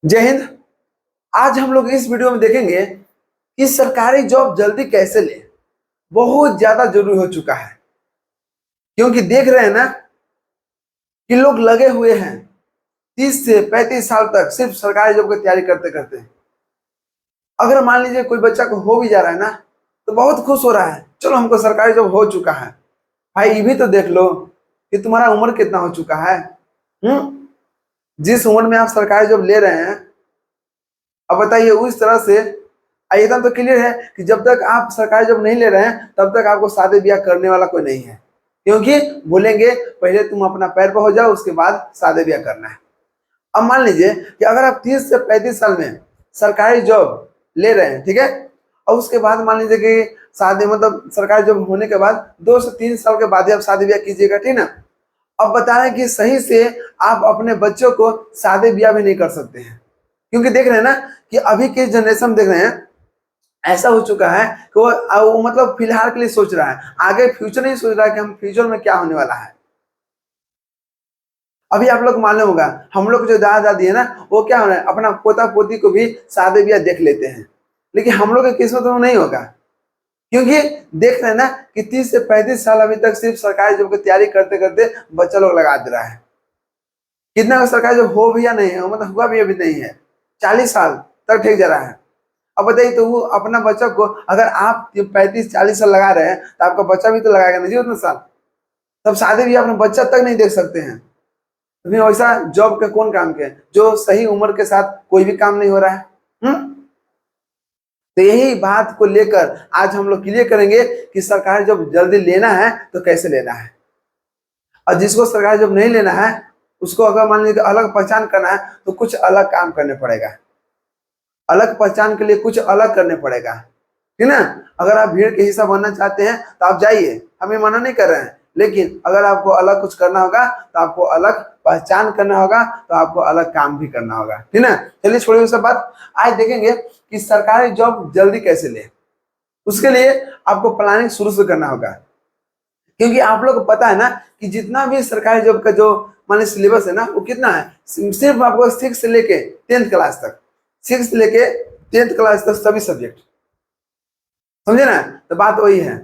जय हिंद। आज हम लोग इस वीडियो में देखेंगे कि सरकारी जॉब जल्दी कैसे ले। बहुत ज्यादा जरूरी हो चुका है, क्योंकि देख रहे हैं ना कि लोग लगे हुए हैं 30 से 35 साल तक सिर्फ सरकारी जॉब की तैयारी करते करते। अगर मान लीजिए कोई बच्चा को हो भी जा रहा है ना, तो बहुत खुश हो रहा है, चलो हमको सरकारी जॉब हो चुका है। भाई ये भी तो देख लो कि तुम्हारा उम्र कितना हो चुका है। जिस उम्र में आप सरकारी जॉब ले रहे हैं, अब बताइए उस तरह से एकदम तो क्लियर है कि जब तक आप सरकारी जॉब नहीं ले रहे हैं तब तक आपको शादी ब्याह करने वाला कोई नहीं है, क्योंकि बोलेंगे पहले तुम अपना पैर पर हो जाओ, उसके बाद शादी ब्याह करना है। अब मान लीजिए कि अगर आप 30 से 35 साल में सरकारी जॉब ले रहे हैं, ठीक है, और उसके बाद मान लीजिए कि शादी मतलब सरकारी जॉब होने के बाद 2 से 3 साल के बाद ही आप शादी ब्याह कीजिएगा, ठीक ना। अब बताएं कि सही से आप अपने बच्चों को शादी ब्याह भी नहीं कर सकते हैं, क्योंकि देख रहे हैं ना कि अभी के जनरेशन देख रहे हैं ऐसा हो चुका है कि वो मतलब फिलहाल के लिए सोच रहा है, आगे फ्यूचर नहीं सोच रहा है कि हम फ्यूचर में क्या होने वाला है। अभी आप लोग मालूम होगा, हम लोग जो दादा दादी है ना, वो क्या हो रहा है, अपना पोता पोती को भी शादी ब्याह देख लेते हैं, लेकिन हम लोग की किस्मत में नहीं होगा, क्योंकि देख रहे हैं ना कि 30 से 35 साल अभी तक सिर्फ सरकारी जॉब की तैयारी करते करते बच्चा लोग लगा दे रहा है। कितना का सरकारी जॉब हो भी या नहीं है, मतलब हुआ भी अभी नहीं है, 40 साल तक ठीक जा रहा है। अब बताइए तो वो अपना बच्चा को, अगर आप 35-40 साल लगा रहे हैं तो आपका बच्चा भी तो लगाएगा नहीं उतना साल, तब शादी भी अपना बच्चा तक नहीं देख सकते हैं। तो फिर वैसा जॉब के कौन काम के जो सही उम्र के साथ कोई भी काम नहीं हो रहा है। तो यही बात को लेकर आज हम लोग क्लियर करेंगे कि सरकारी जॉब जल्दी लेना है तो कैसे लेना है, और जिसको सरकारी जॉब नहीं लेना है उसको अगर मान लीजिए अलग पहचान करना है तो कुछ अलग काम करने पड़ेगा, अलग पहचान के लिए कुछ अलग करने पड़ेगा, ठीक ना। अगर आप भीड़ के हिस्सा बनना चाहते हैं तो आप जाइए, हमें मना नहीं कर रहे हैं, लेकिन अगर आपको अलग कुछ करना होगा तो आपको अलग पहचान करना होगा, तो आपको अलग काम भी करना होगा, ठीक ना। चलिए छोड़िए सब बात, आज देखेंगे कि सरकारी जॉब जल्दी कैसे ले। उसके लिए आपको प्लानिंग शुरू से करना होगा, क्योंकि आप लोग को पता है ना कि जितना भी सरकारी जॉब का जो माने सिलेबस है ना, वो कितना है, सिर्फ आपको 6 से लेके 10th क्लास तक, 6 से लेके 10th क्लास तक सभी सब्जेक्ट, समझे ना। तो बात वही है,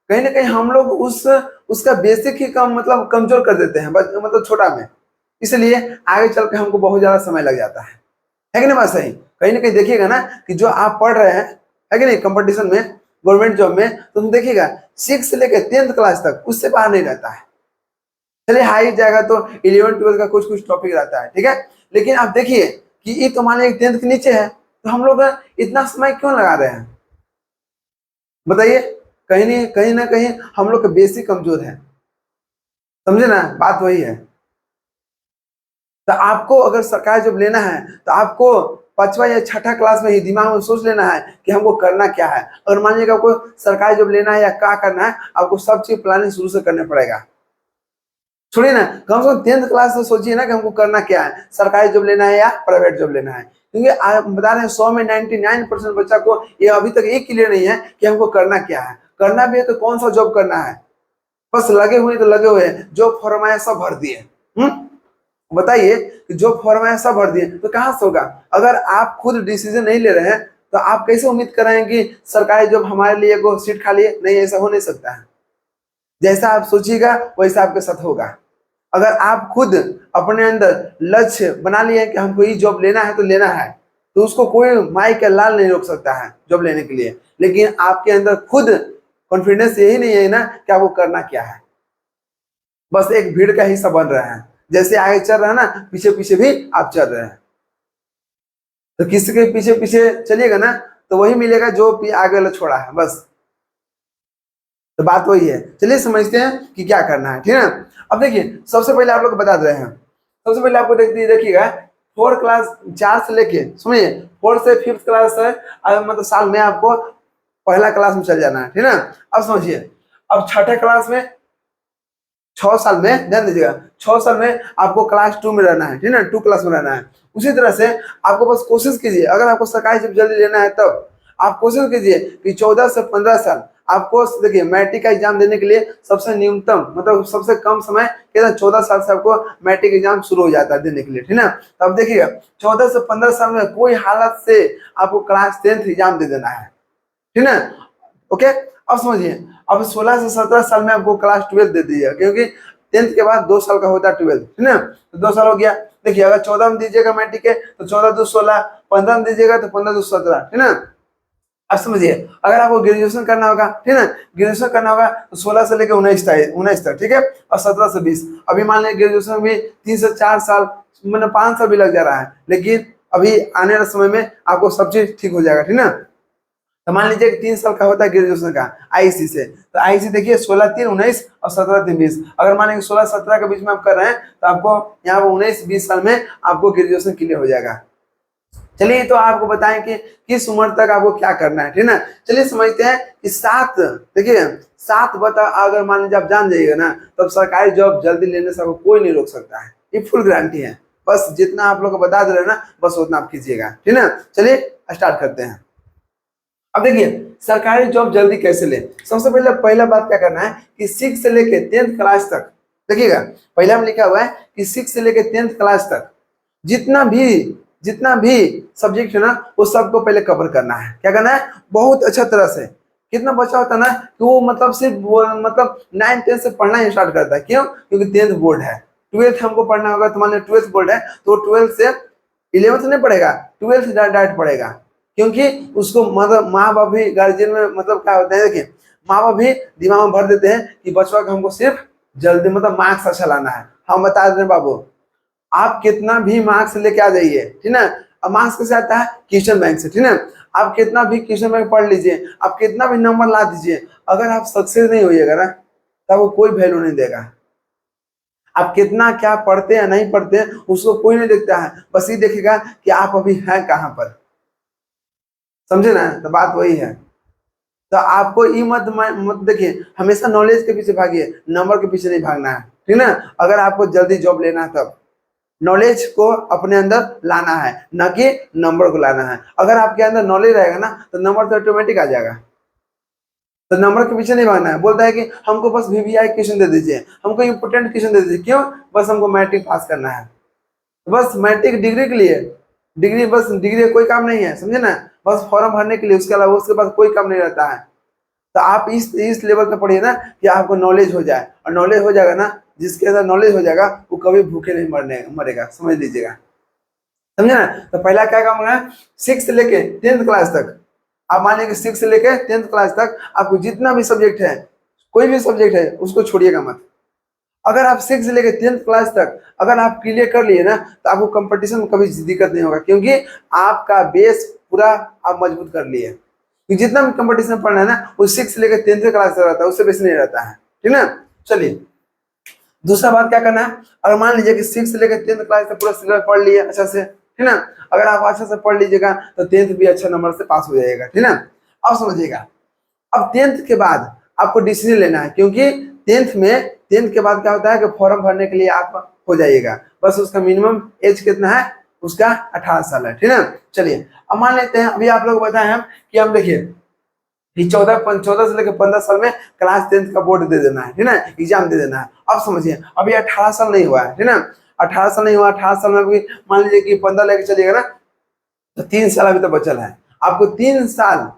कहीं ना कहीं हम लोग उसका बेसिक ही कम मतलब कमजोर कर देते हैं मतलब छोटा में, इसलिए आगे चल के हमको बहुत ज्यादा समय लग जाता है कि नहीं बात सही। कहीं ना कहीं देखिएगा ना कि जो आप पढ़ रहे हैं, है कि नहीं, कंपटीशन में, गवर्नमेंट जॉब में, तो तुम देखिएगा 6 से लेकर 10th क्लास तक उससे बाहर नहीं रहता है। चलिए हाई जाएगा तो 11-12 का कुछ कुछ टॉपिक रहता है, ठीक है, लेकिन आप देखिए कि ये तो मान लीजिए 10th के नीचे है, तो हम लोग इतना समय क्यों लगा रहे हैं बताइए। कहीं ना कहीं हम लोग का बेसिक कमजोर है, समझे ना, बात वही है। तो आपको अगर सरकारी जॉब लेना है तो आपको 5वां या 6ठा क्लास में ही दिमाग में सोच लेना है कि हमको करना क्या है। अगर मान लीजिएगा आपको सरकारी जॉब लेना है या क्या करना है, आपको सब चीज प्लानिंग शुरू से करना पड़ेगा। छोड़िए ना, कम से कम 10th क्लास से सोचिए ना कि हमको करना क्या है, सरकारी जॉब लेना है या प्राइवेट जॉब लेना है, क्योंकि आप बता रहे हैं 100 में 99% बच्चा को ये अभी तक ये क्लियर नहीं है कि हमको करना क्या है। करना भी है तो कौन सा जॉब करना है, बस लगे हुए तो लगे हुए हैं, जो फॉर्म आया सब भर दिए। बताइए कि जो फॉर्म आया सब भर दिए तो कहाँ से होगा। अगर आप खुद डिसीजन नहीं ले रहे हैं तो आप कैसे उम्मीद कर रहे हैं कि सरकारी जॉब हमारे लिए को सीट खाली है, नहीं, ऐसा हो नहीं सकता है। जैसा आप सोचिएगा वैसा आपके साथ होगा। अगर आप खुद अपने अंदर लक्ष्य बना लिए कि हमको ये जॉब लेना है तो लेना है, तो उसको कोई माई का लाल नहीं रोक सकता है जॉब लेने के लिए। लेकिन आपके अंदर खुद कॉन्फिडेंस यही नहीं है ना कि आपको करना क्या है, बस एक भीड़ का हिस्सा बन रहे हैं, जैसे आगे चल रहा है ना पीछे पीछे भी आप चल रहे हैं। तो किसी के पीछे पीछे चलिएगा ना तो वही मिलेगा जो आगे वाला छोड़ा है, बस। तो बात वही है, चलिए समझते हैं कि क्या करना है, ठीक है ना। अब देखिए सबसे पहले आप लोग बता दे रहे हैं, सबसे पहले आपको देखिएगा 4 क्लास 4 से लेके सुनिए 4 से 5th क्लास है, मतलब साल में आपको पहला क्लास में चल जाना है, ठीक है ना। अब समझिए, अब 6ठे क्लास में 6 साल में, ध्यान दीजिएगा, 6 साल में आपको क्लास 2 में रहना है, ठीक है ना, 2 क्लास में रहना है। उसी तरह से आपको बस कोशिश कीजिए, अगर आपको सरकारी जॉब जल्दी लेना है तब आप कोशिश कीजिए कि 14 से 15 साल आपको देखिए मैट्रिक का एग्जाम देने के लिए सबसे न्यूनतम मतलब सबसे कम समय कितना 14 साल से आपको मैट्रिक एग्जाम शुरू हो जाता है देने के लिए, ठीक ना। तो अब देखिएगा 14 से 15 साल में कोई हालत से आपको क्लास 10th एग्जाम दे देना है, ठीक ना। ओके, अब समझिए, अब 16 से 17 साल में आपको क्लास 12 दे दीजिएगा, क्योंकि 10th के बाद 2 साल का होता है 12, ठीक ना। तो 2 साल हो गया। देखिए अगर 14 में दीजिएगा मैट्रिक के तो 14 2 16, 15 में दीजिएगा तो 15 2 17, ठीक ना। अब समझिए अगर आपको ग्रेजुएशन करना होगा, ठीक है, ग्रेजुएशन करना होगा तो 16 से लेकर 19 तक, ठीक है, और 17 से 20। अभी मान लीजिए ग्रेजुएशन में 3 से 4 साल मतलब 5 साल भी लग जा रहा है, लेकिन अभी आने वाले समय में आपको सब चीज ठीक हो जाएगा, ठीक ना। तो मान लीजिए 3 साल का होता है ग्रेजुएशन का आईसी से, तो आईसी देखिए 16 3 19 और 17 3 20। अगर मान लीजिए 16 17 के बीच में आप कर रहे हैं तो आपको यहाँ पर 19 20 साल में आपको ग्रेजुएशन क्लियर हो जाएगा। चलिए तो आपको बताएं कि किस उम्र तक आपको क्या करना है, ठीक ना। चलिए समझते हैं कि 7, देखिए 7 बता अगर मान लीजिए आप जान जाइएगा ना, तब सरकारी जॉब जल्दी लेने से आपको कोई नहीं रोक सकता है, ये फुल गारंटी है। बस जितना आप लोग को बता दे रहे हैं ना, बस उतना आप कीजिएगा, ठीक ना। चलिए स्टार्ट करते हैं। अब देखिए सरकारी जॉब जल्दी कैसे ले। सबसे पहले पहला बात क्या करना है कि 6 से लेके 10th क्लास तक, देखिएगा पहला में लिखा हुआ है कि 6 से लेके 10th क्लास तक जितना भी सब्जेक्ट है ना वो सबको पहले कवर करना है। क्या करना है, बहुत अच्छा तरह से। कितना बच्चा होता है ना कि वो मतलब सिर्फ मतलब 9 10 से पढ़ना ही स्टार्ट करता है, क्यों, क्योंकि 10th बोर्ड है, 12th हमको पढ़ना होगा। तो मान लो 12th बोर्ड है तो 12th से 11th नहीं पढ़ेगा, 12th डायरेक्ट पढ़ेगा, क्योंकि उसको मतलब माँ बाप भी गार्जियन में मतलब क्या होता है, देखिए माँ बाप भी दिमाग में भर देते हैं कि बच्चों का हमको सिर्फ जल्दी मतलब मार्क्स अच्छा लाना है। हम बता दें बाबू, आप कितना भी मार्क्स लेके आ जाइए, ठीक ना। अब मार्क्स कैसे आता है, क्वेश्चन बैंक से, ठीक ना। आप कितना भी क्वेश्चन बैंक पढ़ लीजिए, आप कितना भी नंबर ला दीजिए, अगर आप सक्सेस नहीं होइएगा ना तब वो कोई वैल्यू नहीं देगा। आप कितना क्या पढ़ते हैं नहीं पढ़ते हैं उसको कोई नहीं देखता है, बस ये देखेगा कि आप अभी हैं कहाँ पर, समझे ना। तो बात वही है। तो आपको ये मत देखिए, हमेशा नॉलेज के पीछे भागिए, नंबर के पीछे नहीं भागना है, ठीक ना। अगर आपको जल्दी जॉब लेना है तब नॉलेज को अपने अंदर लाना है, न कि नंबर को लाना है। अगर आपके अंदर नॉलेज रहेगा ना तो नंबर तो ऑटोमेटिक आ जाएगा। तो नंबर के पीछे नहीं भागना है। बोलता है कि हमको बस वीवीआई क्वेश्चन दे दीजिए, हमको इंपोर्टेंट क्वेश्चन दे दीजिए, क्यों, बस हमको मैट्रिक पास करना है। तो बस मैट्रिक डिग्री के लिए, डिग्री बस डिग्री कोई काम नहीं है, समझे ना, बस फॉर्म भरने के लिए, उसके अलावा उसके पास कोई काम नहीं रहता है। तो आप इस लेवल पे पढ़िए ना कि आपको नॉलेज हो जाए, और नॉलेज हो जाएगा ना, जिसके अंदर नॉलेज हो जाएगा वो कभी भूखे नहीं मरेगा, समझ लीजिएगा, समझे ना। तो पहला क्या काम है, 6 से लेके 10th क्लास तक, आप मान लीजिए 6 से लेके 10th क्लास तक आपको जितना भी सब्जेक्ट है, कोई भी सब्जेक्ट है उसको छोड़िएगा मत। अगर आप 6 से लेकर 10th क्लास तक अगर आप क्लियर कर लिए ना तो आपको कंपटीशन में कभी दिक्कत नहीं होगा, क्योंकि आपका बेस पूरा आप मजबूत कर लिए। कि जितना भी कंपटीशन पढ़ना है ना वो 6 से लेकर 10th क्लास तक रहता है, उससे बेसी नहीं रहता है, ठीक ना। चलिए दूसरा बात क्या करना है, अगर मान लीजिए कि 6 से लेकर 10th क्लास तक पूरा सिलेबस पढ़ लिए अच्छा से, ठीक ना। अगर आप अच्छा से पढ़ लीजिएगा तो 10th भी अच्छा नंबर से पास हो जाएगा, ठीक ना। अब समझिएगा, अब 10th के बाद आपको डिसीजन लेना है, क्योंकि 10th के बाद क्या होता है कि फॉर्म भरने के लिए आप हो जाइएगा, बस उसका मिनिमम एज कितना है, उसका 18 साल है, ठीक है। चलिए अब मान लेते हैं, अभी आप लोग बताए हम कि हम देखिए कि 14 से लेकर 15 साल में क्लास 10th का बोर्ड दे देना है, ठीक है, एग्जाम दे देना है। अब समझिए अभी 18 साल नहीं हुआ है, ठीक है, 18 साल नहीं हुआ, 18 साल में अभी मान लीजिए कि 15 लेके चलिएगा ना, तो 3 साल अभी तो बचल है। आपको 3 साल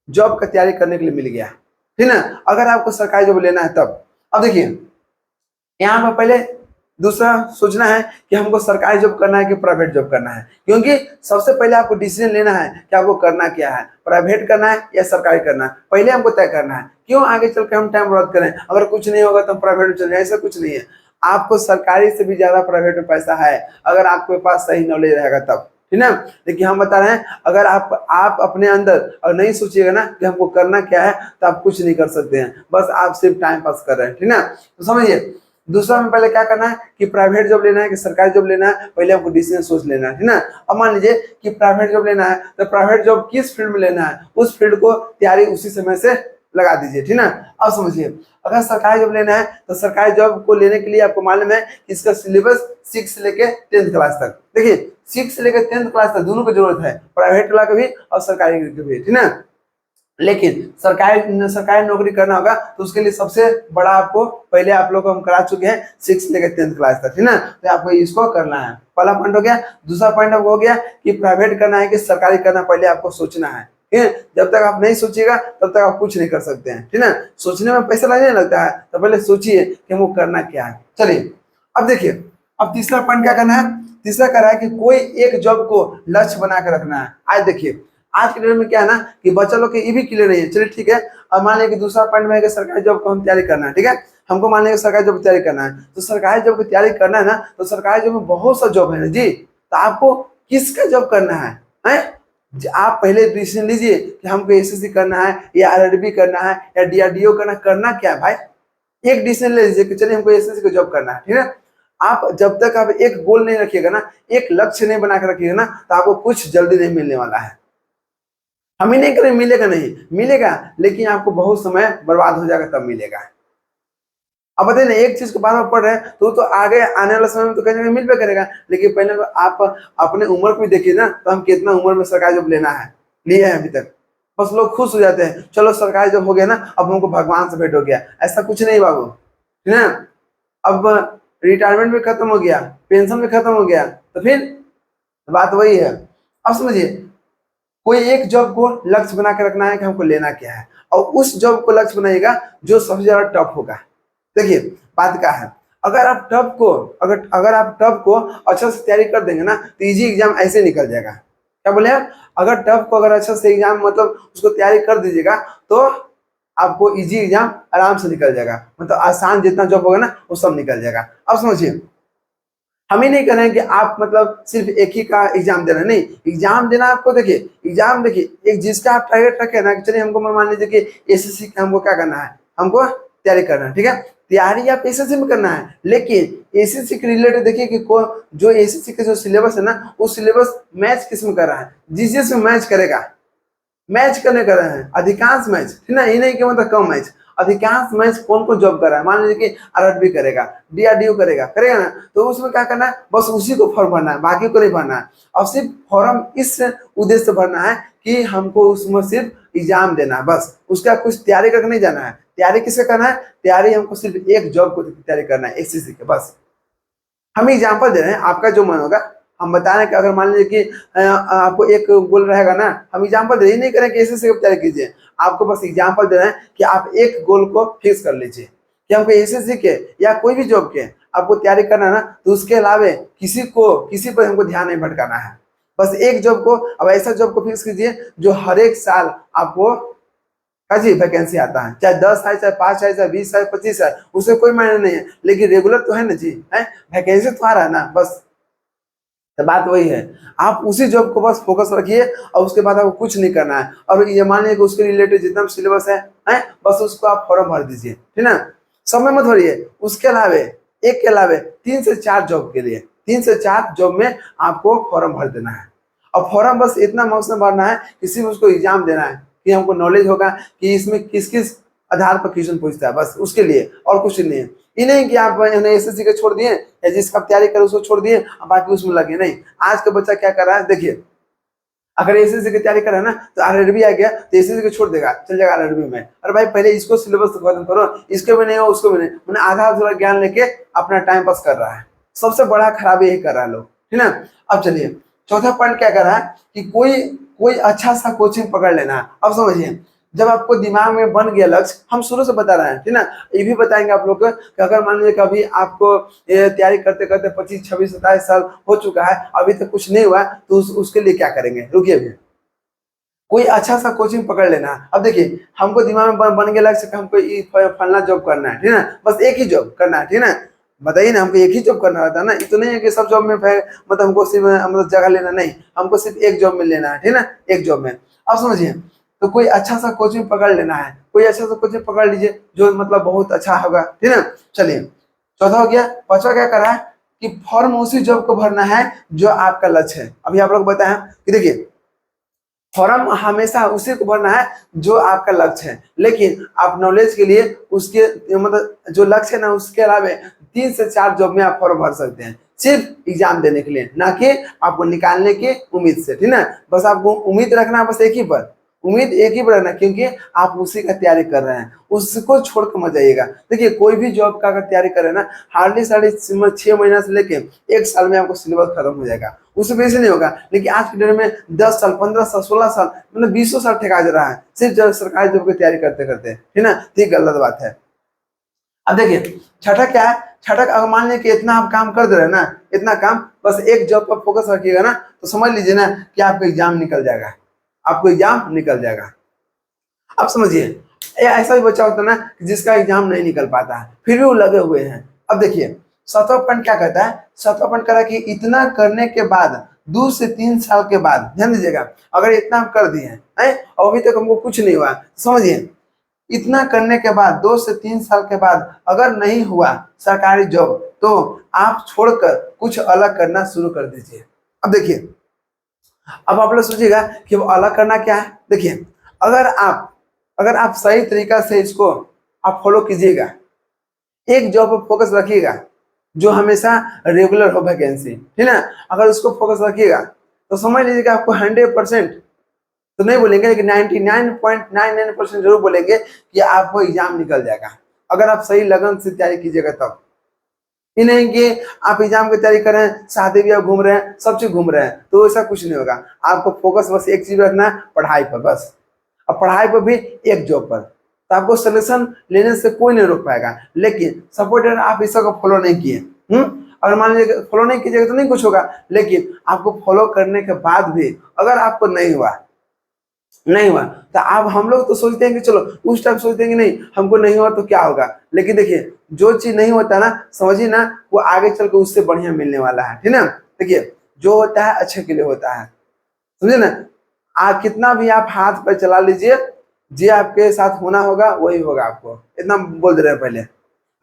जॉब का तैयारी करने के लिए मिल गया, ठीक ना, अगर आपको सरकारी जॉब लेना है तब। अब देखिए यहाँ पर पहले दूसरा सोचना है कि हमको सरकारी जॉब करना है कि प्राइवेट जॉब करना है, क्योंकि सबसे पहले आपको डिसीजन लेना है कि आपको करना क्या है, प्राइवेट करना है या सरकारी करना है, पहले हमको तय करना है। क्यों आगे चल के हम टाइम बर्बाद करें, अगर कुछ नहीं होगा तो हम प्राइवेट में चले जाएं, ऐसा कुछ नहीं है। आपको सरकारी से भी ज्यादा प्राइवेट में पैसा है, अगर आपके पास सही नॉलेज रहेगा तब, ठीक ना। देखिए हम बता रहे हैं, अगर आप अपने अंदर और नहीं सोचिएगा ना कि हमको करना क्या है तो आप कुछ नहीं कर सकते हैं, बस आप सिर्फ टाइम पास कर रहे हैं, ठीक ना। तो समझिए दूसरा में पहले क्या करना है कि प्राइवेट जॉब लेना है कि सरकारी जॉब लेना है, पहले हमको डिसीजन सोच लेना है, ठीक ना। अब मान लीजिए कि प्राइवेट जॉब लेना है तो प्राइवेट जॉब किस फील्ड में लेना है, उस फील्ड को तैयारी उसी समय से लगा दीजिए, ठीक ना। अब समझिए अगर सरकारी जॉब लेना है तो सरकारी जॉब को लेने के लिए आपको मालूम है कि इसका सिलेबस 6 से लेके 10th क्लास तक, देखिए 6 से लेकर 10th क्लास तक दोनों की जरूरत है, प्राइवेट वाला का भी और सरकारी का भी, ठीक ना। लेकिन सरकारी सरकारी नौकरी करना होगा तो उसके लिए सबसे बड़ा आपको पहले आप लोग को हम करा चुके हैं 6 लेकर 10th क्लास तक, ठीक ना। तो आपको इसको करना है, पहला पॉइंट हो गया। दूसरा पॉइंट आपको हो गया कि प्राइवेट करना है कि सरकारी करना, पहले आपको सोचना है, ठीक है। जब तक आप नहीं सोचिएगा तब तक आप कुछ नहीं कर सकते हैं, ठीक ना। सोचने में पैसा लगने लगता है तो पहले सोचिए कि वो करना क्या है। चलिए अब देखिए, अब तीसरा पॉइंट क्या करना है। तीसरा कह रहा है कि कोई एक जॉब को लक्ष्य बना कर रखना है। आज देखिए आज के डेट में क्या है ना कि बच्चा लोग के ये भी क्लियर नहीं है। चलिए ठीक है, अब मान लिया कि दूसरा पॉइंट में है कि सरकारी जॉब को हम तैयारी करना है, ठीक है। हमको मान लिया कि सरकारी जॉब की तैयारी करना है, तो सरकारी जॉब की तैयारी करना है ना, तो सरकारी जॉब में बहुत सा जॉब है ना जी। तो आपको किसका जॉब करना है? आप पहले डिसीजन लीजिए कि हमको एसएससी करना है या आरआरबी करना है या डीआरडीओ करना क्या है भाई। एक डिसीजन ले लीजिए कि चलिए हमको एसएससी को जॉब करना है, ठीक है। आप जब तक आप एक गोल नहीं रखिएगा ना, एक लक्ष्य नहीं बना कर रखिएगा ना, तो आपको कुछ जल्दी नहीं मिलने वाला है। हम ही नहीं करें, मिलेगा नहीं मिलेगा, लेकिन आपको बहुत समय बर्बाद हो जाएगा तब मिलेगा। अब बताइए ना, एक चीज को बार बार पढ़ रहे हैं तो आगे आने वाले समय में तो कहीं ना कहीं मिल पे करेगा, लेकिन पहले तो आप अपने उम्र को देखिए ना, तो हम कितना उम्र में सरकारी जॉब लेना है, लिए है अभी तक। बस लोग खुश हो जाते हैं, चलो सरकारी जॉब हो गया ना, अब हमको भगवान से भेंट हो गया। ऐसा कुछ नहीं बाबू, ठीक है। अब रिटायरमेंट भी खत्म हो गया, पेंशन भी खत्म हो गया, तो फिर बात वही है। अब समझिए, कोई एक जॉब को लक्ष्य बना के रखना है कि हमको लेना क्या है, और उस जॉब को लक्ष्य बनाइएगा जो सबसे ज्यादा टफ होगा। देखिए बात क्या है, अगर आप टफ को अगर आप टफ को अच्छा से तैयारी कर देंगे ना, तो इजी एग्जाम ऐसे निकल जाएगा। क्या बोले आप? अगर टफ को अगर अच्छा से एग्जाम मतलब उसको तैयारी कर दीजिएगा तो आपको इजी एग्जाम आराम से निकल जाएगा, मतलब आसान जितना जॉब होगा ना वो सब निकल जाएगा। अब समझिए, हम ही नहीं कह रहे हैं कि आप मतलब सिर्फ एक ही का एग्जाम देना, नहीं, एग्जाम देना आपको। देखिए एग्जाम, देखिए एक जिसका आप टारगेट रखे ना, चलिए हमको मान लीजिए कि एसएससी का हमको क्या करना है, हमको तैयारी करना है, ठीक है। तैयारी आप एसएससी में करना है, लेकिन एसएससी के रिलेटेड देखिए कि जो एसएससी का जो सिलेबस है ना, वो सिलेबस मैच किस में कर रहा है, जिस में मैच करेगा, मैच करने कर रहे हैं अधिकांश मैच, ठीक ना। ये नहीं कि मतलब कम मैच, अधिकांश मैच कौन कौन जॉब कर रहा है। मान लीजिए कि आरआरबी करेगा, डीआरडीओ करेगा ना, तो उसमें क्या करना है, बस उसी को फॉर्म भरना है, बाकी को नहीं भरना है। और सिर्फ फॉर्म इस उद्देश्य से भरना है कि हमको उसमें सिर्फ एग्जाम देना है, बस उसका कुछ तैयारी करके नहीं जाना है। तैयारी किससे करना है? तैयारी हमको सिर्फ एक जॉब को तैयारी करना है, एसएससी के, बस। हम एग्जाम्पल दे रहे हैं, आपका जो मन होगा हम बता रहे हैं कि अगर मान लीजिए कि आपको एक गोल रहेगा ना, हम एग्जाम्पल दे, नहीं करें कि एसएससी की तैयारी कीजिए, आपको बस एग्जाम्पल दे रहे हैं कि आप एक गोल को फिक्स कर लीजिए कि हमको एसएससी के या कोई भी जॉब के आपको तैयारी करना है ना, तो उसके अलावा किसी पर हमको ध्यान नहीं भटकाना है। बस एक जॉब को, अब ऐसा जॉब को फिक्स कीजिए जो हर एक साल आपको जी वैकेंसी आता है, चाहे 10 है, चाहे 5 है, चाहे 20 है, 25 है, उससे कोई मायने नहीं है, लेकिन रेगुलर तो है ना जी, है वैकेंसी तो आ रहा है ना, बस। तो बात वही है, आप उसी जॉब को बस फोकस रखिए और उसके बाद आपको कुछ नहीं करना है। और ये मान लीजिए कि उसके रिलेटेड जितना भी सिलेबस है बस उसको आप फॉर्म भर दीजिए, ठीक ना। समय मत भरिए, उसके अलावे एक के अलावे 3 से 4 जॉब के लिए 3 से 4 जॉब में आपको फॉर्म भर देना है। और फॉर्म बस इतना मकसद भरना है कि सिर्फ उसको एग्जाम देना है, कि हमको नॉलेज होगा कि इसमें किस किस आधार पर क्वेश्चन पूछता है, बस उसके लिए, और कुछ नहीं है। ये नहीं कि आप एसएससी के छोड़ दिए या जिसका तैयारी करे उसको छोड़ दिए और बाकी उसमें लगे, नहीं। आज का बच्चा क्या कर रहा है, देखिए अगर एसएससी की तैयारी करे ना, तो आरआरबी आ गया तो एसएससी को छोड़ देगा, चल जाएगा आरआरबी में। अरे भाई पहले इसको सिलेबस खत्म करो, इसको भी नहीं हो उसको भी नहीं, मैंने आधा अधूरा ज्ञान लेके अपना टाइम पास कर रहा है। सबसे बड़ा खराबी यही कर रहा है लोग, ठीक ना। अब चलिए चौथा पॉइंट क्या कर रहा है कि कोई कोई अच्छा सा कोचिंग पकड़ लेना है। अब समझिए, जब आपको दिमाग में बन गया लक्ष्य, हम शुरू से बता रहे हैं, ठीक ना, ये भी बताएंगे आप लोग को कि अगर मान लीजिए कभी आपको तैयारी करते करते 25, 26, 27 साल हो चुका है, अभी तक कुछ नहीं हुआ, तो उसके लिए क्या करेंगे, रुकिए भी। कोई अच्छा सा कोचिंग पकड़ लेना। अब देखिए हमको दिमाग में बन गया लक्ष्य कि हमको फलना जॉब करना है, ठीक ना, बस एक ही जॉब करना है, ठीक ना। बताइए ना, हमको एक ही जॉब करना रहता है ना, ये तो नहीं है कि सब जॉब में मतलब हमको सिर्फ मतलब जगह लेना, नहीं, हमको सिर्फ एक जॉब में लेना है, ठीक ना, एक जॉब में। अब समझिए, तो कोई अच्छा सा कोचिंग पकड़ लेना है, कोई अच्छा सा कोचिंग पकड़ लीजिए जो मतलब बहुत अच्छा होगा, ठीक ना। चलिए चौथा हो गया। पांचवा क्या करा है कि फॉर्म उसी जॉब को भरना है जो आपका लक्ष्य है। अभी आप लोग बताएं कि देखिए फॉर्म हमेशा उसी को भरना है जो आपका लक्ष्य है, लेकिन आप नॉलेज के लिए उसके मतलब जो लक्ष्य है ना, उसके अलावा 3 से 4 जॉब में आप फॉर्म भर सकते हैं, सिर्फ एग्जाम देने के लिए, ना कि आपको निकालने की उम्मीद से, ठीक ना। बस आपको उम्मीद रखना है बस एक ही पर, उम्मीद एक ही पर रखना, क्योंकि आप उसी का तैयारी कर रहे हैं, उसको छोड़ कर मत जाइएगा। देखिए कोई भी जॉब का अगर तैयारी करें ना, हार्डली 6.5 महीना से लेके 1 साल में आपको सिलेबस खत्म हो जाएगा, उससे बेसी नहीं होगा। लेकिन आज के डेट में 10 साल, 15 साल, 16 साल, मतलब 20 साल ठेका जा रहा है सिर्फ सरकारी जॉब की तैयारी करते करते, ठीक ना। तो ये गलत बात है। अब देखिए छठा क्या है, छठा अगर मान लीजिए कि इतना आप काम कर दे रहे हैं ना, इतना काम, बस एक जॉब पर फोकस रखिएगा ना, तो समझ लीजिए ना कि आपका एग्जाम निकल जाएगा, आपको एग्जाम निकल जाएगा। अब समझिए ऐसा भी बच्चा होता है ना जिसका एग्जाम नहीं निकल पाता है, फिर भी वो लगे हुए हैं। अब देखिए 7वां पॉइंट क्या कहता है, 7वां पॉइंट कह रहा है कि इतना करने के बाद 2 से 3 साल के बाद, ध्यान दीजिएगा, अगर इतना हम कर दिए हैं और अभी तक हमको कुछ नहीं हुआ, समझिए इतना करने के बाद 2 से 3 साल के बाद अगर नहीं हुआ सरकारी जॉब, तो आप छोड़कर कुछ अलग करना शुरू कर दीजिए। अब देखिए, अब आप लोग सोचिएगा कि वो अलग करना क्या है। देखिए अगर आप सही तरीका से इसको आप फॉलो कीजिएगा, एक जॉब पर फोकस रखिएगा जो हमेशा रेगुलर हो वैकेंसी, ठीक है। अगर उसको फोकस रखिएगा तो समझ लीजिएगा आपको 100% तो नहीं बोलेंगे, लेकिन 99.99% जरूर बोलेंगे कि आपको एग्जाम निकल जाएगा, अगर आप सही लगन से तैयारी कीजिएगा तब। ये नहीं कि आप एग्जाम की तैयारी कर रहे हैं, शादी ब्याह घूम रहे हैं, सब चीज घूम रहे हैं, तो ऐसा कुछ नहीं होगा। आपको फोकस बस एक चीज रखना है, पढ़ाई पर बस। अब पढ़ाई पर भी एक जॉब पर, तो आपको सिलेक्शन लेने से कोई नहीं रोक पाएगा। लेकिन सपोर्ट आप इस सबको फॉलो नहीं किए, अगर मान लीजिए फॉलो नहीं कीजिएगा तो नहीं कुछ होगा, लेकिन आपको फॉलो करने के बाद भी अगर आपको नहीं हुआ तो आप, हम लोग तो सोचते हैं कि चलो उस टाइम सोचते हैं कि नहीं हमको नहीं हुआ तो क्या होगा, लेकिन देखिए जो चीज नहीं होता ना, समझिए ना वो आगे चल के उससे बढ़िया मिलने वाला है, ठीक ना। देखिए जो होता है अच्छे के लिए होता है, समझे ना। कितना भी आप हाथ पर चला लीजिए, जे आपके साथ होना होगा वही होगा, आपको इतना बोल दे रहे हैं पहले।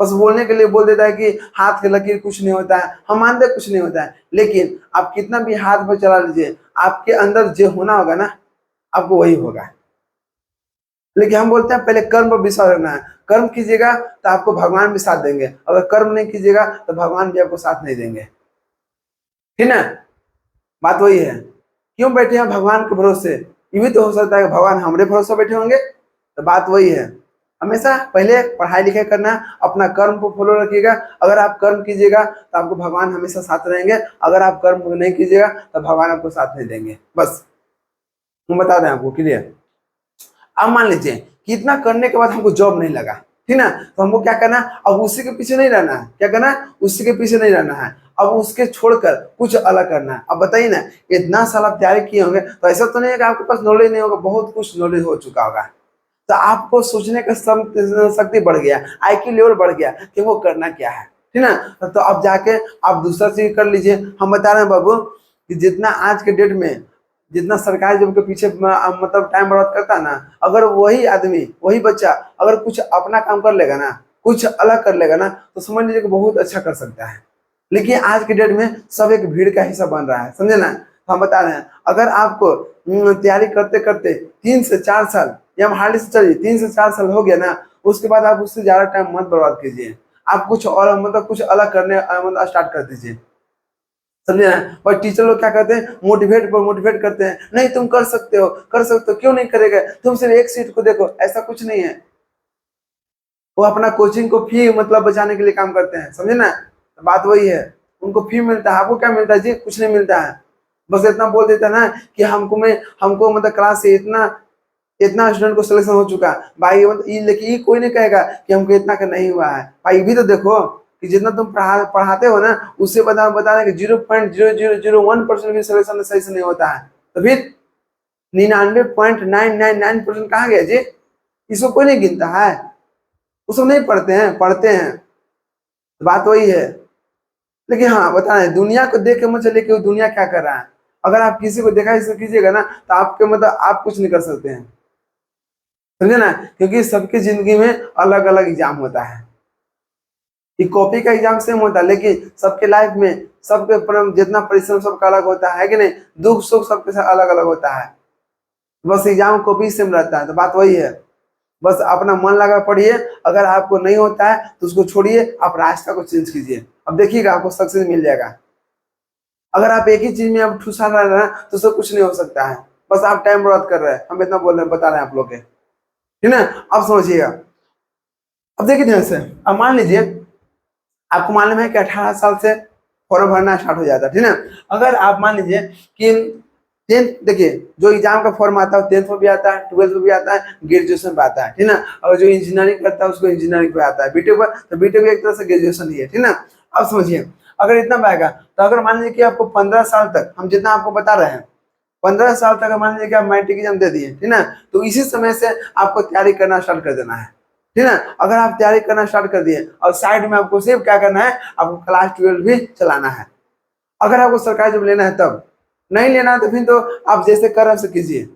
बस बोलने के लिए बोल देता है कि हाथ के लकीर कुछ नहीं होता है, हम मानते कुछ नहीं होता है, लेकिन आप कितना भी हाथ पर चला लीजिए, आपके अंदर जो होना होगा ना आपको वही होगा। लेकिन हम बोलते हैं पहले कर्म पर विश्वास रखना है, कर्म कीजिएगा तो आपको भगवान भी साथ देंगे, अगर कर्म नहीं कीजिएगा तो भगवान भी आपको साथ नहीं देंगे, ठीक ना। बात वही है, क्यों बैठे हैं भगवान के भरोसे, ये भी तो हो सकता है कि भगवान हमारे भरोसे बैठे होंगे। तो बात वही है, हमेशा पहले पढ़ाई लिखाई करना, अपना कर्म को फॉलो रखिएगा। अगर आप कर्म कीजिएगा तो आपको भगवान हमेशा साथ रहेंगे, अगर आप कर्म नहीं कीजिएगा तो भगवान आपको साथ नहीं देंगे। बस हम बता दें आपको, क्लियर। अब मान लीजिए कि इतना करने के बाद हमको जॉब नहीं लगा, ठीक ना, तो हमको क्या करना, अब उसी के पीछे नहीं रहना है, क्या करना है, उसी के पीछे नहीं रहना है, अब उसके छोड़कर कुछ अलग करना है। अब बताइए ना, इतना साल आप तैयारी किए होंगे तो ऐसा तो नहीं है कि आपके पास नॉलेज नहीं होगा, बहुत कुछ नॉलेज हो चुका होगा, तो आपको सोचने का शक्ति बढ़ गया, IQ लेवल बढ़ गया कि वो करना क्या है, ठीक ना। तो अब जाके आप दूसरा चीज कर लीजिए। हम बता रहे हैं बाबू कि जितना आज के डेट में जितना सरकारी जॉब के पीछे मतलब टाइम बर्बाद करता है ना, अगर वही आदमी, वही बच्चा अगर कुछ अपना काम कर लेगा ना, कुछ अलग कर लेगा ना, तो समझ लीजिए कि बहुत अच्छा कर सकता है। लेकिन आज के डेट में सब एक भीड़ का हिस्सा बन रहा है, समझे ना। तो हम बता रहे हैं अगर आपको तैयारी करते करते 3 से 4 साल, या हम हार्डली से चलिए 3 से 4 साल हो गया ना, उसके बाद आप उससे ज्यादा टाइम मत बर्बाद कीजिए, आप कुछ और मतलब कुछ अलग करने मतलब स्टार्ट कर दीजिए, समझे ना। और टीचर लोग क्या करते हैं, मोटिवेट करते हैं, नहीं तुम कर सकते हो, कर सकते हो, क्यों नहीं करेगा, तुम सिर्फ एक सीट को देखो, ऐसा कुछ नहीं है। वो अपना कोचिंग को फी मतलब बचाने के लिए काम करते हैं, समझे ना। बात वही है, उनको फी मिलता है, आपको क्या मिलता है जी, कुछ नहीं मिलता है। बस इतना बोल देता है ना कि हमको मतलब क्लास से इतना इतना स्टूडेंट को सिलेक्शन हो चुका भाई, मतलब ये, लेकिन ये कोई नहीं कहेगा कि हमको इतना का नहीं हुआ है भाई। भी तो देखो कि जितना तुम पढ़ाते हो ना, उससे बता रहे कि 0.0001% भी सिलेक्शन सही से नहीं होता है, तो फिर 99.999% कहाँ गया जी, इसको कोई नहीं गिनता है, उसको नहीं पढ़ते हैं, तो बात वही है। लेकिन हाँ बता रहे दुनिया को देख के मत चलिए कि वो दुनिया क्या कर रहा है, अगर आप किसी को देखा इसे कीजिएगा ना तो आपके मतलब आप कुछ नहीं कर सकते हैं, समझे ना। क्योंकि सबकी जिंदगी में अलग अलग एग्जाम होता है, ये कॉपी का एग्जाम सेम होता है, लेकिन सबके लाइफ में सबके जितना परिश्रम सबका अलग होता है कि नहीं, दुख सुख सबके साथ अलग अलग होता है, बस एग्जाम कॉपी सेम रहता है। तो बात वही है, बस अपना मन लगा पढ़िए, अगर आपको नहीं होता है तो उसको छोड़िए, आप रास्ता को चेंज कीजिए, अब देखिएगा आपको सक्सेस मिल जाएगा। अगर आप एक ही चीज में अब ठुसा रह रहे हैं तो सब कुछ नहीं हो सकता है, बस आप टाइम बर्बाद कर रहे हैं, हम इतना बोल रहे हैं, बता रहे हैं आप लोग के, ठीक है। अब समझिएगा, अब देखिए ध्यान से, अब मान लीजिए आपको मालूम है कि 18 साल से फॉर्म भरना स्टार्ट हो जाता है, ठीक है। अगर आप मान लीजिए कि 10th, देखिए जो एग्जाम का फॉर्म आता है 10th में भी आता है, 12th में भी आता है, ग्रेजुएशन में आता है, ठीक है। और जो इंजीनियरिंग करता है उसको इंजीनियरिंग पे आता है, बीटेक पर, तो बीटेक भी एक तरह से ग्रेजुएशन ही है, ठीक है। अब समझिए, अगर इतना में आएगा तो अगर मान लीजिए कि आपको 15 साल तक, हम जितना आपको बता रहे हैं, 15 साल तक मान लीजिए कि आप मैट्रिक एग्जाम दे दिए, ठीक है, तो इसी समय से आपको तैयारी करना स्टार्ट कर देना है, ठीक है। अगर आप तैयारी करना स्टार्ट कर दिए और साइड में आपको सिर्फ क्या करना है, आपको क्लास 12 भी चलाना है। अगर आपको सरकारी जॉब लेना है तब, नहीं लेना है तो फिर तो आप जैसे कर रहे कीजिए।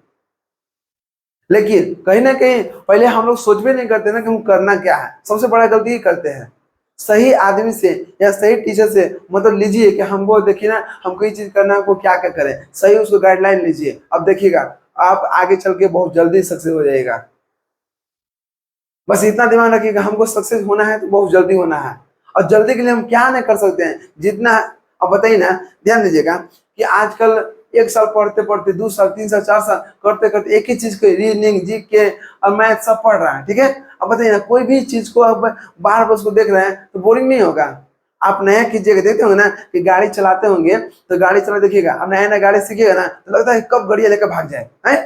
लेकिन कहीं ना कहीं पहले हम लोग सोच भी नहीं करते ना कि हम करना क्या है, सबसे बड़ा गलती ही करते हैं। सही आदमी से या सही टीचर से मतलब लीजिए कि हमको देखिए ना, हमको ये चीज करना है, हमको क्या क्या करें, सही उसको गाइडलाइन लीजिए। अब देखिएगा आप आगे चल के बहुत जल्दी सक्सेस हो जाएगा। बस इतना दिमाग रखिएगा, हमको सक्सेस होना है तो बहुत जल्दी होना है, और जल्दी के लिए हम क्या नहीं कर सकते हैं जितना। अब बताइए ना, ध्यान दीजिएगा कि आजकल 1 साल पढ़ते पढ़ते 2 साल 3 साल 4 साल करते करते एक ही चीज को रीजनिंग जी के और मैथ सब पढ़ रहा है, ठीक है। अब बताइए ना, कोई भी चीज को अब बार बार उसको देख रहे हैं तो बोरिंग नहीं होगा। आप नया कीजिएगा, देखते होंगे ना कि गाड़ी चलाते होंगे, तो गाड़ी चला देखिएगा, अब नया नया गाड़ी सीखिएगा ना तो लगता है कब गाड़िया लेकर भाग जाए है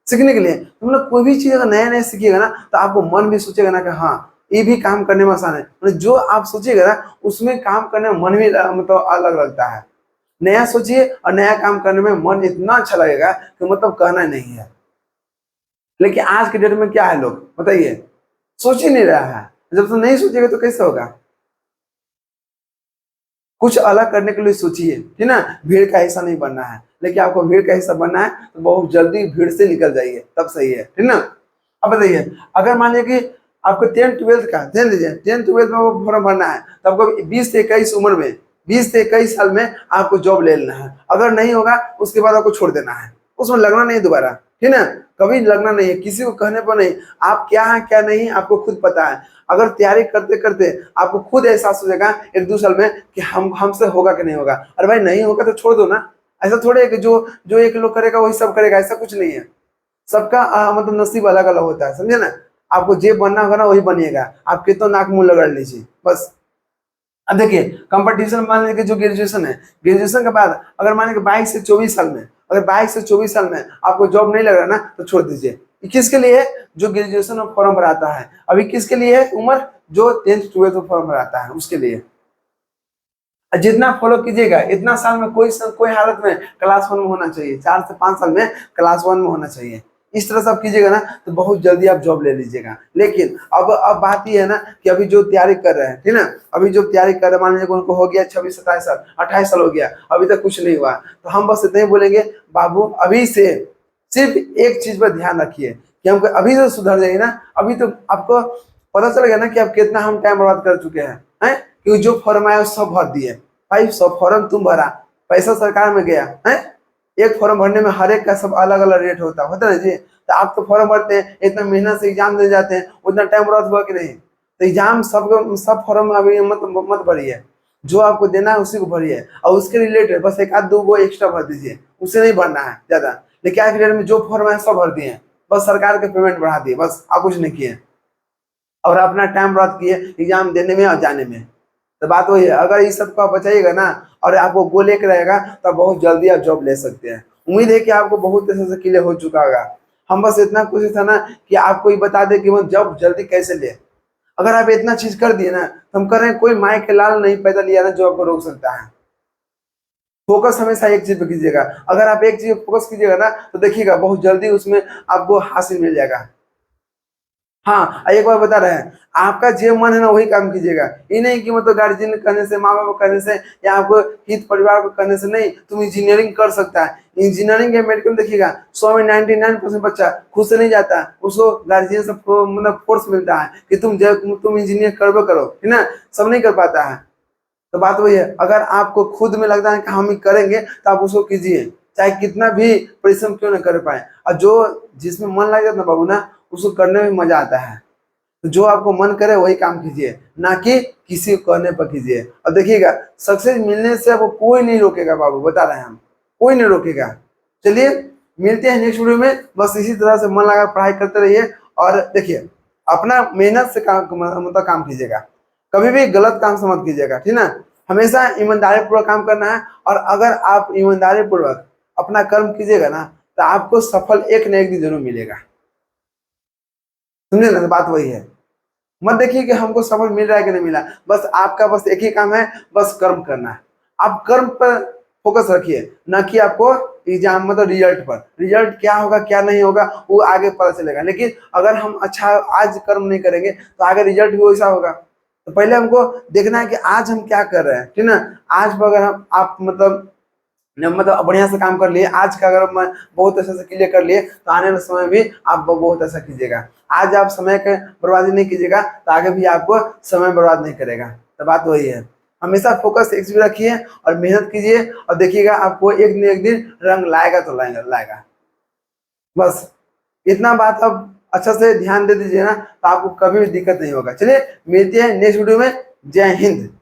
सीखने के लिए। तो मतलब कोई भी चीज अगर नया नया सीखिएगा ना तो आपको मन भी सोचेगा ना कि हाँ ये भी काम करने में आसान है, मतलब जो आप सोचिएगा ना उसमें काम करने में मन भी मतलब अलग लगता है। नया सोचिए और नया काम करने में मन इतना अच्छा लगेगा कि मतलब कहना नहीं है। लेकिन आज के डेट में क्या है, लोग बताइए सोच ही नहीं रहा है। जब तो नहीं सोचेगा तो कैसे होगा। कुछ अलग करने के लिए सोचिए, ठीक ना, भीड़ का हिस्सा नहीं बनना है। लेकिन आपको भीड़ का हिस्सा बनना है तो बहुत जल्दी भीड़ से निकल जाइए, तब सही है, ठीक ना। अब बताइए, अगर मान लीजिए कि आपको 10th 12th का, ध्यान दीजिए 10th 12th में वो फॉर्म भरना है, तो आपको 20 से 21 उम्र में, 20 से 21 साल में आपको जॉब ले लेना है। अगर नहीं होगा उसके बाद आपको छोड़ देना है, उसमें लगना नहीं दोबारा, ठीक ना। कभी लगना नहीं है, किसी को कहने पर नहीं। आप क्या है क्या नहीं आपको खुद पता है। अगर तैयारी करते करते आपको खुद एहसास हो जाएगा 1 2 साल में कि हमसे होगा कि नहीं होगा। अरे भाई नहीं होगा तो छोड़ दो ना। ऐसा थोड़े है कि जो जो एक लोग करेगा वही सब करेगा, ऐसा कुछ नहीं है। सबका मतलब नसीब अलग अलग होता है, समझे ना। आपको जे बनना होगा ना वही बनिएगा, आप कितना नाक मुंह रगड़ लीजिए बस। अब देखिए कंपटीशन, मान लीजिए जो ग्रेजुएशन है, ग्रेजुएशन के बाद अगर मान लीजिए 22 से 24 साल में, अगर 22 से 24 साल में आपको जॉब नहीं लग रहा ना तो छोड़ दीजिए। किसके लिए है, जो ग्रेजुएशन में फॉर्म भराता है। अभी किसके लिए है उम्र, जो 10th 12th में फॉर्म भराता है उसके लिए। जितना फॉलो कीजिएगा इतना साल में कोई हालत में क्लास 1 में होना चाहिए, 4 से 5 साल में क्लास 1 में होना चाहिए। इस तरह से आप कीजिएगा ना तो बहुत जल्दी आप जॉब ले लीजिएगा। लेकिन अब बात ये है ना कि अभी जो तैयारी कर रहे हैं, ठीक ना, अभी जो तैयारी कर रहे हैं, मान लीजिए उनको हो गया 26 27 साल 28 साल हो गया, अभी तक कुछ नहीं हुआ, तो हम बस इतना ही बोलेंगे, बाबू अभी से सिर्फ एक चीज पर ध्यान रखिए कि हमको अभी से सुधर जाएगी ना। अभी तो आपको पता चल गया ना कि आप कितना हम टाइम बर्बाद कर चुके हैं, क्योंकि जो फॉर्म आया सब भर दिए भाई। सब फॉर्म तुम भरा, पैसा सरकार में गया है। एक फॉर्म भरने में हर एक का सब अलग अलग रेट होता है ना जी। तो आप तो फॉर्म भरते हैं, इतना मेहनत से एग्जाम दे जाते हैं, उतना टाइम बर्बाद हुआ कि नहीं। तो एग्जाम सब फॉर्म में अभी मत भरिए, जो आपको देना है उसी को भरिए, और उसके रिलेटेड बस एक आध दो वो एक्स्ट्रा भर दीजिए, उसे नहीं भरना है ज्यादा। लेकिन आज के डेट में जो फॉर्म है सब भर दिए, बस सरकार के पेमेंट बढ़ा दिए, बस आप कुछ नहीं किए और अपना टाइम बर्बाद किए एग्जाम देने में और जाने में। तो बात वही है, अगर इस सब को आप बचाइएगा ना और आपको गोल एक रहेगा तो बहुत जल्दी आप जॉब ले सकते हैं। उम्मीद है कि आपको बहुत ऐसे से क्लियर हो चुका होगा। हम बस इतना कोशिश था ना कि आपको ये बता दे कि वो जॉब जल्दी कैसे ले। अगर आप इतना चीज कर दिए ना तो हम कर रहे हैं, कोई माई के लाल नहीं पैदा लिया ना जो आपको रोक सकता है। फोकस हमेशा एक चीज पे कीजिएगा। अगर आप एक चीज पे फोकस कीजिएगा ना तो देखिएगा बहुत जल्दी उसमें आपको हासिल मिल जाएगा। हाँ एक बार बता रहे हैं, आपका जो मन है ना वही काम कीजिएगा। ये नहीं कि मतलब गार्जियन कहने से, माँ बाप कहने से या आपको हित परिवार को कहने से नहीं तुम इंजीनियरिंग कर सकता है। इंजीनियरिंग या मेडिकल देखिएगा 100 में 99% बच्चा खुद से नहीं जाता, उसको गार्जियन से मतलब फोर्स मिलता है कि तुम इंजीनियर करबो करो, है ना। सब नहीं कर पाता है। तो बात वही है, अगर आपको खुद में लगता है कि हम ही करेंगे तो आप उसको कीजिए, चाहे कितना भी परिश्रम क्यों ना कर पाए। और जो जिसमें मन लग जाता है ना बाबू ना, उसको करने में मजा आता है। तो जो आपको मन करे वही काम कीजिए, ना कि किसी को कहने पर कीजिए। अब देखिएगा सक्सेस मिलने से आपको कोई नहीं रोकेगा बाबू, बता रहे हैं हम, कोई नहीं रोकेगा। चलिए मिलते हैं नेक्स्ट वीडियो में। बस इसी तरह से मन लगा पढ़ाई करते रहिए और देखिए अपना मेहनत से काम मतलब काम कीजिएगा, कभी भी गलत काम से मत कीजिएगा, ठीक ना। हमेशा ईमानदारी पूर्वक काम करना है और अगर आप ईमानदारी पूर्वक अपना कर्म कीजिएगा ना तो आपको सफल एक न एक दिन जरूर मिलेगा। समझे ना, बात वही है। मत देखिए कि हमको सफल मिल रहा है कि नहीं मिला, बस आपका बस एक ही काम है, बस कर्म करना है। आप कर्म पर फोकस रखिए, ना कि आपको एग्जाम मतलब रिजल्ट पर। रिजल्ट क्या होगा क्या नहीं होगा वो आगे पता चलेगा, लेकिन अगर हम अच्छा आज कर्म नहीं करेंगे तो आगे रिजल्ट भी वैसा होगा। तो पहले हमको देखना है कि आज हम क्या कर रहे हैं, ठीक ना। आज अगर हम आप मतलब बढ़िया से काम कर लिए, आज का अगर मैं बहुत अच्छे से क्लियर कर लिए तो आने वाले समय भी आप बहुत अच्छा कीजिएगा। आज आप समय के बर्बादी नहीं कीजिएगा तो आगे भी आपको समय बर्बाद नहीं करेगा। तो बात वही है, हमेशा फोकस एक चीज रखिए और मेहनत कीजिए और देखिएगा आपको एक न एक दिन रंग लाएगा तो लाएगा लाएगा। बस इतना बात अब अच्छा से ध्यान दे दीजिए ना तो आपको कभी भी दिक्कत नहीं होगा। चलिए मिलते हैं नेक्स्ट वीडियो में। जय हिंद।